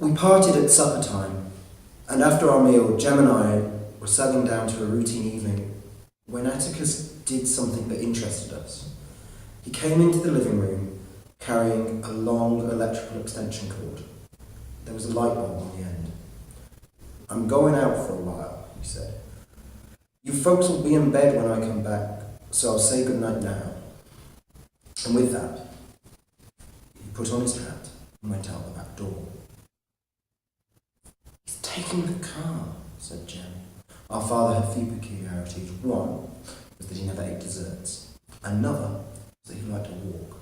We parted at supper time, and after our meal, Jem and I were settling down to a routine evening when Atticus did something that interested us. He came into the living room carrying a long electrical extension cord. There was a light bulb on the end. "I'm going out for a while," he said. "You folks will be in bed when I come back, so I'll say goodnight now." And with that, he put on his hat and went out the back door. "He's taking the car," said Jem. Our father had few peculiarities. One was that he never ate desserts. Another was that he liked to walk.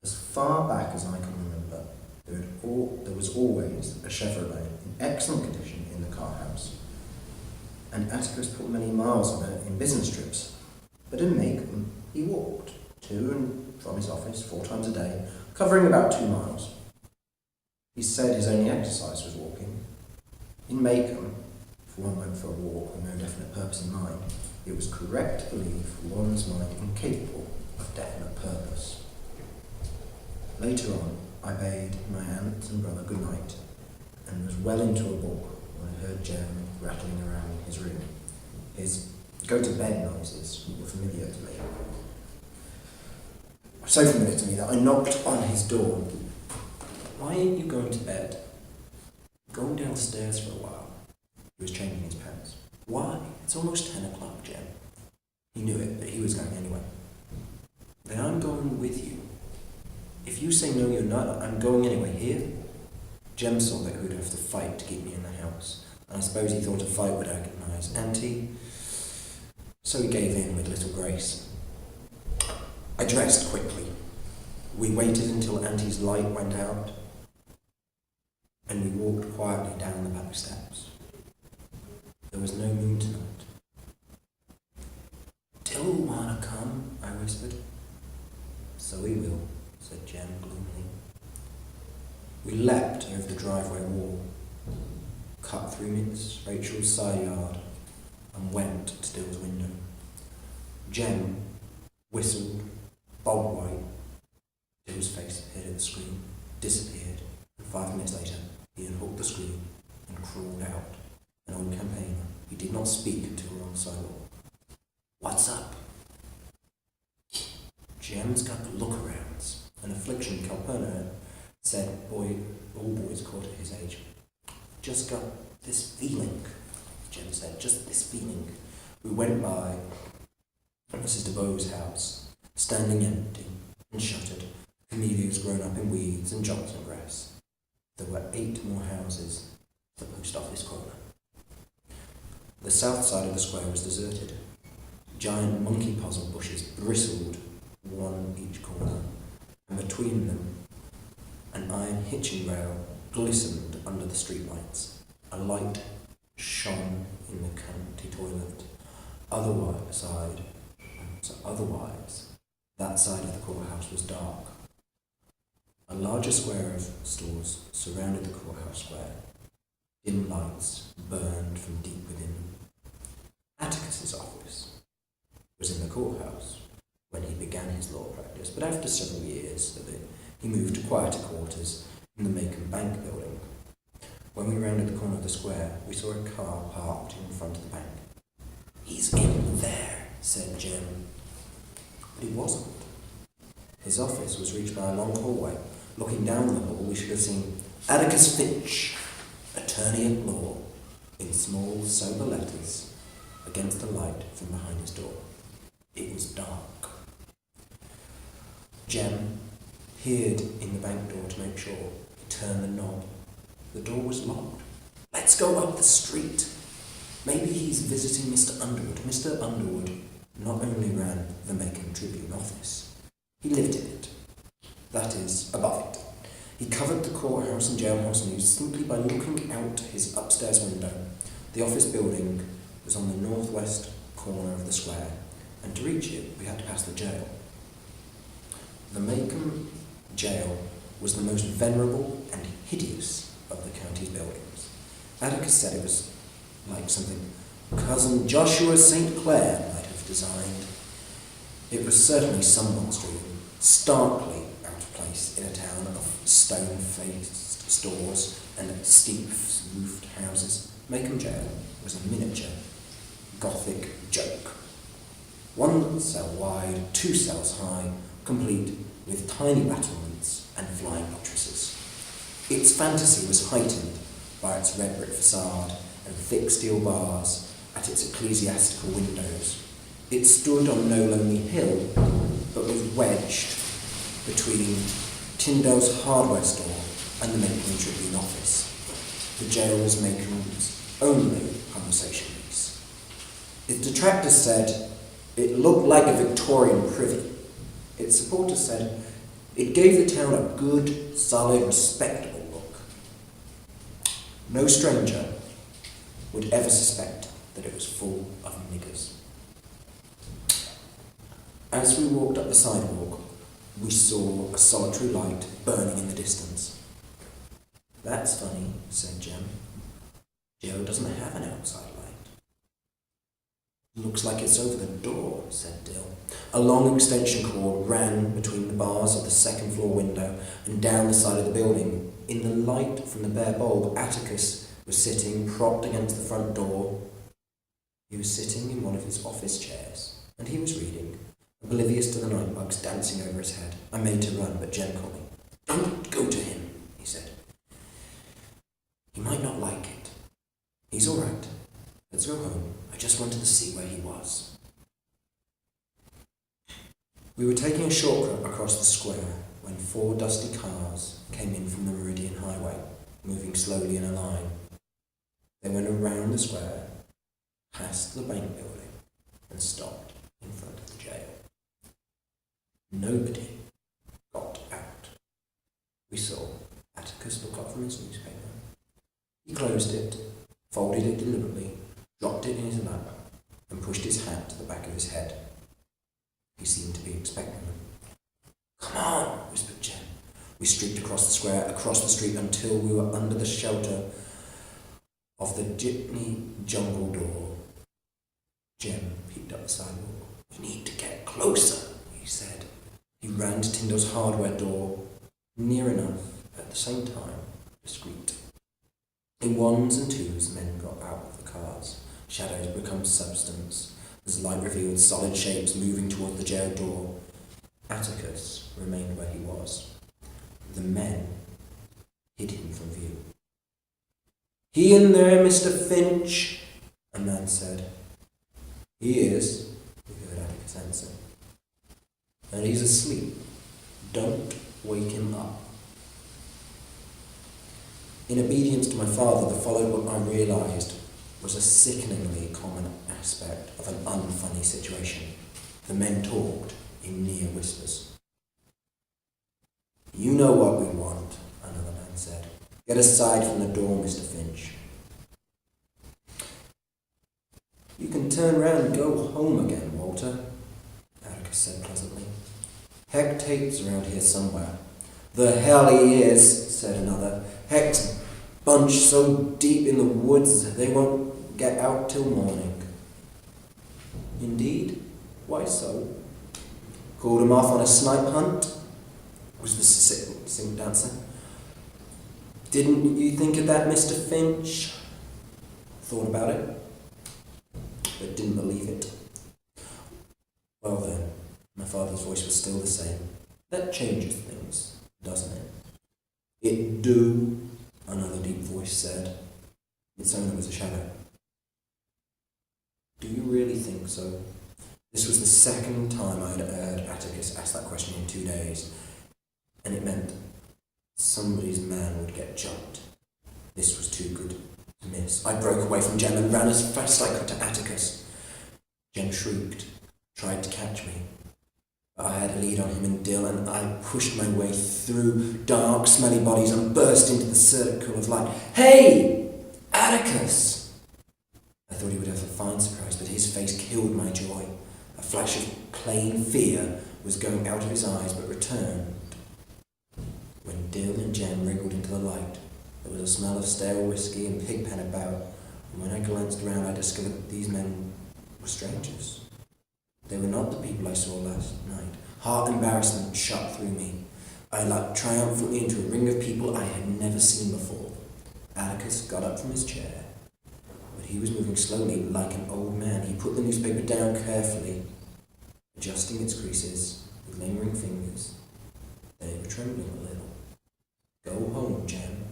As far back as I can remember, there was always a Chevrolet in excellent condition in the car house, and Atticus put many miles on it in business trips. But in Macon, he walked to and from his office 4 times a day, covering about 2 miles. He said his only exercise was walking. In Macon, if one went for a walk with no definite purpose in mind, it was correct to believe one's mind incapable of definite purpose. Later on, I bade my aunt and brother good night, and was well into a book when I heard Jem rattling around in his room. His go-to-bed noises were familiar to me. So familiar to me that I knocked on his door. "Why ain't you going to bed?" "Going downstairs for a while." He was changing his pants. "Why? It's almost 10 o'clock, Jem." He knew it, but he was going anyway. "Then I'm going with you." "If you say no, you're not. I'm going anyway. Here?" Jem saw that he would have to fight to keep me in the house, and I suppose he thought a fight would agonize Auntie, so he gave in with little grace. I dressed quickly. We waited until Auntie's light went out, and we walked quietly down the back steps. There was no moon tonight. "Till wanna come?" I whispered. "So he will," said Jem gloomily. We leapt over the driveway wall, cut through Miss Rachel's side yard, and went to Dill's window. Jem whistled, bobbed white. Dill's face appeared at the screen, disappeared, and 5 minutes later he unhooked the screen and crawled out, an old campaigner. He did not speak until we were on the sidewalk. "What's up?" "Jem's got the look-arounds, an affliction Calpurnia said all boys caught at his age. Just got this feeling," Jem said, "just this feeling." We went by Mrs. DeVoe's house, standing empty and shuttered, camellias grown up in weeds and Johnson grass. There were 8 more houses at the post office corner. The south side of the square was deserted. Giant monkey puzzle bushes bristled, one each corner, and between them an iron hitching rail glistened under the streetlights. A light shone in the county toilet. Otherwise, that side of the courthouse was dark. A larger square of stores surrounded the courthouse square. Dim lights burned from deep within. Atticus's office was in the courthouse when he began his law practice, but after several years of it, he moved to quieter quarters in the Macon Bank building. When we rounded the corner of the square, we saw a car parked in front of the bank. "He's in there," said Jem. But he wasn't. His office was reached by a long hallway. Looking down the hall, we should have seen "Atticus Finch, Attorney at Law," in small, sober letters against the light from behind his door. It was dark. Jem peered in the bank door to make sure. He turned the knob. The door was locked. "Let's go up the street. Maybe he's visiting Mr. Underwood." Mr. Underwood not only ran the Macon Tribune office, he lived in it. That is, above it. He covered the courthouse and jailhouse news simply by looking out his upstairs window. The office building was on the northwest corner of the square, and to reach it, we had to pass the jail. The Macon jail was the most venerable and hideous of the county's buildings. Atticus said it was like something Cousin Joshua St. Clair might have designed. It was certainly someone's dream, starkly out of place in a town of stone-faced stores, and steep roofed houses, Maycombe Jail was a miniature Gothic joke. 1 cell wide, 2 cells high, complete with tiny battlements and flying buttresses. Its fantasy was heightened by its red brick facade and thick steel bars at its ecclesiastical windows. It stood on no lonely hill, but was wedged between Tyndale's hardware store and the Maycombe Tribune office. The jail was Maycombe's only conversation piece. Its detractors said it looked like a Victorian privy. Its supporters said it gave the town a good, solid, respectable look. No stranger would ever suspect that it was full of niggers. As we walked up the sidewalk, we saw a solitary light burning in the distance. "That's funny," said Jem. "Joe doesn't have an outside light." "Looks like it's over the door," said Dill. A long extension cord ran between the bars of the second floor window and down the side of the building. In the light from the bare bulb, Atticus was sitting propped against the front door. He was sitting in one of his office chairs, and he was reading, oblivious to the night bugs dancing over his head. I made to run, but Jem called me. "Don't go to him," he said. "He might not like it." "He's all right. Let's go home. I just wanted to see where he was." We were taking a shortcut across the square when 4 dusty cars came in from the Meridian Highway, moving slowly in a line. They went around the square, past the bank building, and stopped in front of the jail. Nobody got out. We saw Atticus look up from his newspaper. He closed it, folded it deliberately, dropped it in his lap, and pushed his hat to the back of his head. He seemed to be expecting them. "Come on," whispered Jem. We streaked across the square, across the street, until we were under the shelter of the jitney jungle door. Jem peeked up the sidewalk. "You need to get closer," he said. He ran to Tyndale's hardware door, near enough, at the same time, discreet. In 1s and 2s, men got out of the cars. Shadows become substance, as light revealed solid shapes moving toward the jail door. Atticus remained where he was. The men hid him from view. "He in there, Mr. Finch?" a man said. "He is," we heard Atticus answer. "And he's asleep. Don't wake him up." In obedience to my father, there followed what I realised was a sickeningly common aspect of an unfunny situation. The men talked in near whispers. "You know what we want," another man said. "Get aside from the door, Mr. Finch." "You can turn round and go home again, Walter," Atticus said pleasantly. "Hectate's around here somewhere." "The hell he is," said another. "Heck's bunched so deep in the woods they won't get out till morning." "Indeed? Why so?" "Called him off on a snipe hunt," was the succinct answer. "Didn't you think of that, Mr. Finch?" "Thought about it, but didn't believe it." "Well then," my father's voice was still the same, "that changes things, doesn't it?" "It do," another deep voice said. Its owner was a shadow. "Do you really think so?" This was the second time I had heard Atticus ask that question in 2 days, and it meant somebody's man would get jumped. This was too good to miss. I broke away from Jem and ran as fast as I could to Atticus. Jem shrieked, tried to catch me, but I had a lead on him and Dill, and I pushed my way through dark, smelly bodies and burst into the circle of light. "Hey! Atticus!" I thought he would have a fine surprise, but his face killed my joy. A flash of plain fear was going out of his eyes, but returned when Dill and Jem wriggled into the light. There was a smell of stale whiskey and pigpen about, and when I glanced around I discovered that these men were strangers. They were not the people I saw last night. Heart embarrassment shot through me. I leapt triumphantly into a ring of people I had never seen before. Atticus got up from his chair, but he was moving slowly like an old man. He put the newspaper down carefully, adjusting its creases with lingering fingers. They were trembling a little. "Go home, Jem,"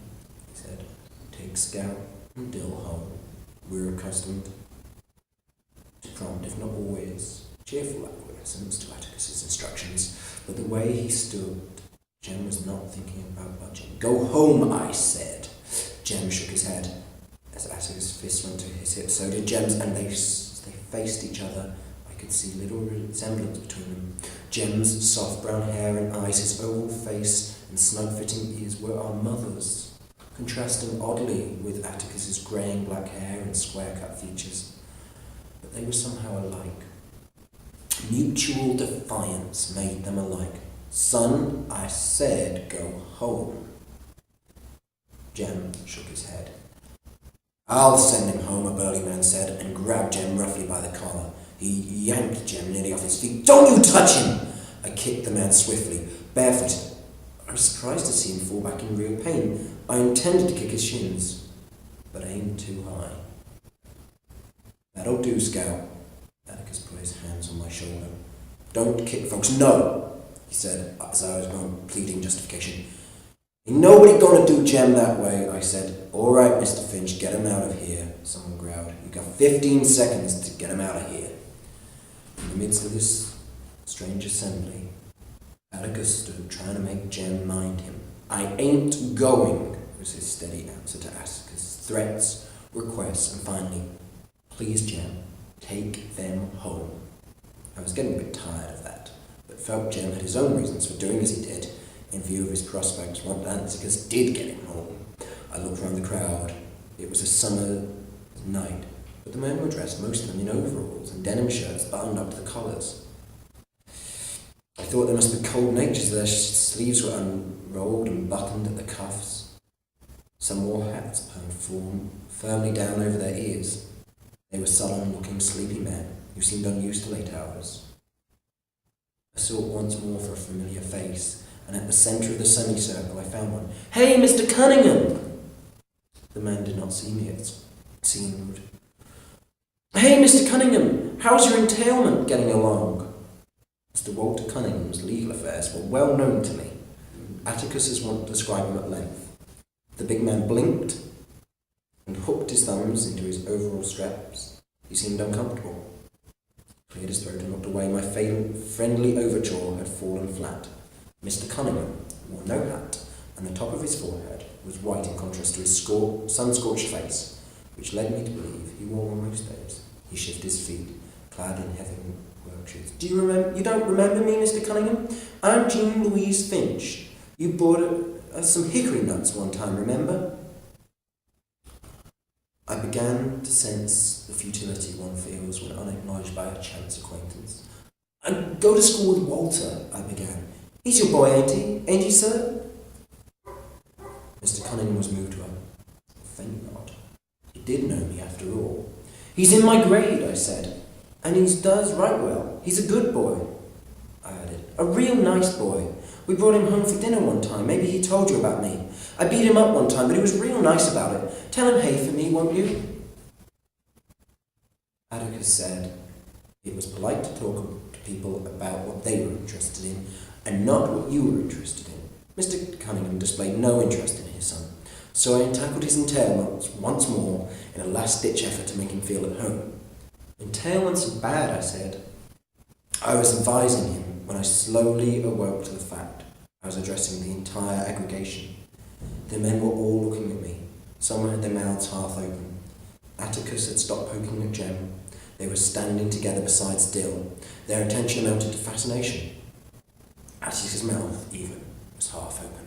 he said. "Take Scout and Dill home. We're accustomed to prompt, if not always, cheerful acquiescence to Atticus's instructions, but the way he stood, Jem was not thinking about budging. "Go home, I said." Jem shook his head. As Atticus' fist went to his hips, so did Jem's, and they faced each other. I could see little resemblance between them. Jem's soft brown hair and eyes, his oval face and snug-fitting ears were our mother's, contrasting oddly with Atticus's greying black hair and square-cut features. But they were somehow alike. Mutual defiance made them alike. "Son, I said go home." Jem shook his head. "I'll send him home," a burly man said, and grabbed Jem roughly by the collar. He yanked Jem nearly off his feet. "Don't you touch him!" I kicked the man swiftly, barefooted. I was surprised to see him fall back in real pain. I intended to kick his shins, but aimed too high. "That'll do, Scout." Atticus put his hands on my shoulder. "Don't kick folks." "No," he said, as I was pleading justification. "Ain't nobody gonna do Jem that way," I said. "All right, Mr. Finch, get him out of here," someone growled. "You got 15 seconds to get him out of here." In the midst of this strange assembly, Atticus stood trying to make Jem mind him. "I ain't going," was his steady answer to Atticus' threats, requests, and finally, "Please, Jem, take them home." I was getting a bit tired of that, but felt Jem had his own reasons for doing as he did, in view of his prospects once Atticus did get him home. I looked round the crowd. It was a summer night, but the men were dressed, most of them in overalls and denim shirts buttoned up to the collars. I thought they must be cold natures. Their sleeves were unrolled and buttoned at the cuffs. Some wore hats pulled firmly down over their ears. They were sullen-looking, sleepy men who seemed unused to late hours. I sought once more for a familiar face, and at the centre of the semicircle I found one. "Hey, Mr. Cunningham!" The man did not see me, it seemed. "Hey, Mr. Cunningham, how's your entailment getting along?" Mr. Walter Cunningham's legal affairs were well known to me. Atticus is wont to describe him at length. The big man blinked and hooked his thumbs into his overall straps. He seemed uncomfortable. Cleared his throat and looked away. My friendly overture had fallen flat. Mr. Cunningham wore no hat, and the top of his forehead was white in contrast to his sun-scorched face, which led me to believe he wore one most days. He shifted his feet, clad in heavy work shoes. You don't remember me, Mr. Cunningham? I'm Jean Louise Finch. You bought us some hickory nuts one time, remember?" I began to sense the futility one feels when unacknowledged by a chance acquaintance. "I go to school with Walter," I began. "He's your boy, ain't he? Ain't he, sir?" Mr. Cunningham was moved to a faint nod. He did know me after all. "He's in my grade," I said, "and he does right well. He's a good boy," I added. "A real nice boy. We brought him home for dinner one time. Maybe he told you about me. I beat him up one time, but he was real nice about it. Tell him hey for me, won't you?" Atticus said it was polite to talk to people about what they were interested in, and not what you were interested in. Mr. Cunningham displayed no interest in his son, so I tackled his entailments once more in a last-ditch effort to make him feel at home. "Entailments are bad," I said. I was advising him when I slowly awoke to the fact I was addressing the entire aggregation. The men were all looking at me. Some had their mouths half open. Atticus had stopped poking at Jem. They were standing together beside Dill. Their attention amounted to fascination. Atticus' mouth, even, was half open,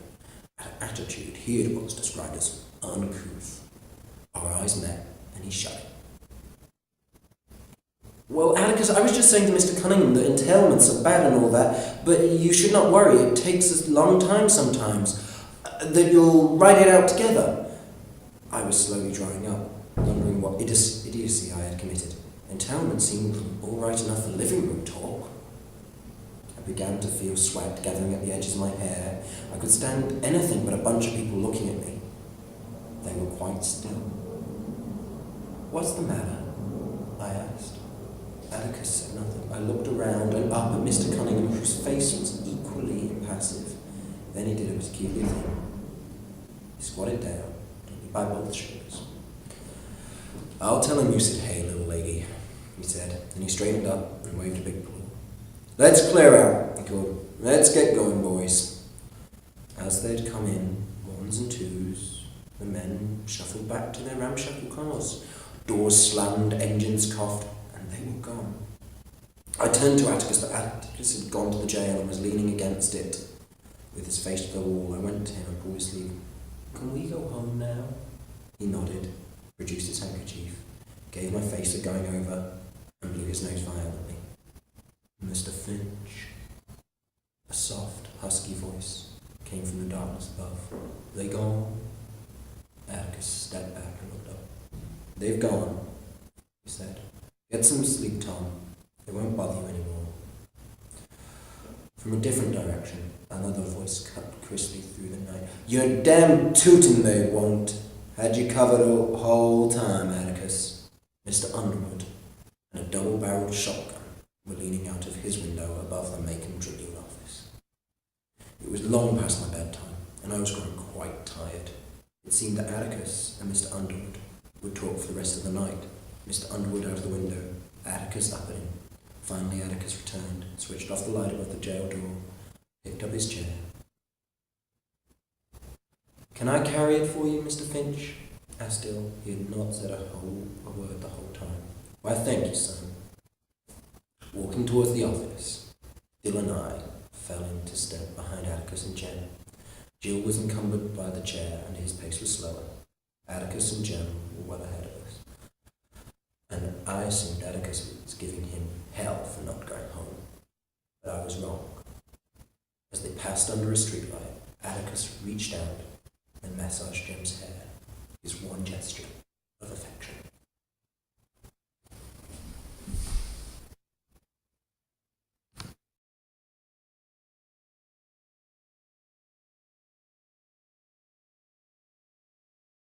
at an attitude he had once described as uncouth. Our eyes met, and he shut it. "Well, Atticus, I was just saying to Mr. Cunningham that entailments are bad and all that, but you should not worry. It takes a long time sometimes. That you'll write it out together." I was slowly drying up, wondering what idiocy I had committed. Entailment seemed all right enough for living room talk. I began to feel sweat gathering at the edges of my hair. I could stand anything but a bunch of people looking at me. They were quite still. "What's the matter?" I asked. Atticus said nothing. I looked around and up at Mr. Cunningham, whose face was equally impassive. Then he did a peculiar thing. He squatted down, took me by both shoulders. "I'll tell him you said, 'Hey, little lady,'" he said. Then he straightened up and waved a big paw. "Let's clear out," he called. "Let's get going, boys." As they'd come in, ones and twos, the men shuffled back to their ramshackle cars. Doors slammed, engines coughed, and they were gone. I turned to Atticus, but Atticus had gone to the jail and was leaning against it with his face to the wall. I went to him and pulled his sleeve. "Can we go home now?" He nodded, produced his handkerchief, gave my face a going over, and blew his nose violently. "Mr. Finch." A soft, husky voice came from the darkness above. "They gone?" Atticus stepped back and looked up. "They've gone," he said. "Get some sleep, Tom. They won't bother you anymore." From a different direction, another voice cut crisply through the night. "You're damn tootin' they won't. Had you covered the whole time, Atticus." Mr. Underwood and a double-barreled shotgun were leaning out of his window above the Macon Tribune office. It was long past my bedtime, and I was growing quite tired. It seemed that Atticus and Mr. Underwood would talk for the rest of the night. Mr. Underwood out of the window, Atticus up at him. Finally Atticus returned, switched off the light above the jail door, picked up his chair. "Can I carry it for you, Mr. Finch?" asked Dill. He had not said a word the whole time. "Why, thank you, son." Walking towards the office, Dill and I fell into step behind Atticus and Jem. Jill was encumbered by the chair and his pace was slower. Atticus and Jem were well ahead of us, and I assumed Atticus was giving him hell for not going home. But I was wrong. As they passed under a streetlight, Atticus reached out and massaged Jem's hair, his one gesture of affection.